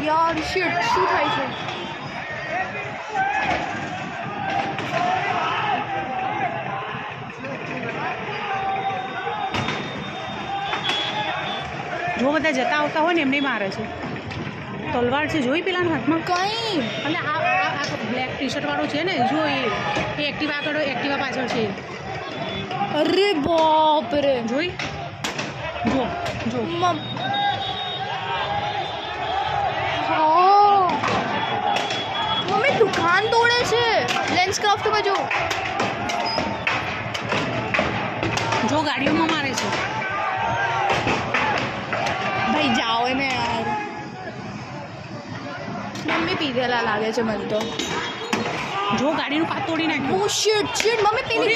યાર શિટ શું થાય છે? જો બધા જતા આવતા હોય ને એમને મારે છે. તલવાર છે જોઈ પેલાના હાથમાં. કઈ એટલે આ બ્લેક ટી શર્ટ વાળો છે ને, જો એ એક્ટિવા આગળ એક્ટિવા પાછળ છે. અરે બાપ રે જોઈ જો જો મમ્મી દુકાન તોડે છે લેન્સ ક્રાફ્ટમાં. જો ગાડીઓમાં મારે છે. ભાઈ જાઓ ને યાર. મમ્મી પીધેલા લાગે છે મને તો. જો ગાડીનું કાચ તોડી નાખ્યું. ઓ શિટ શિટ મમ્મી પેલી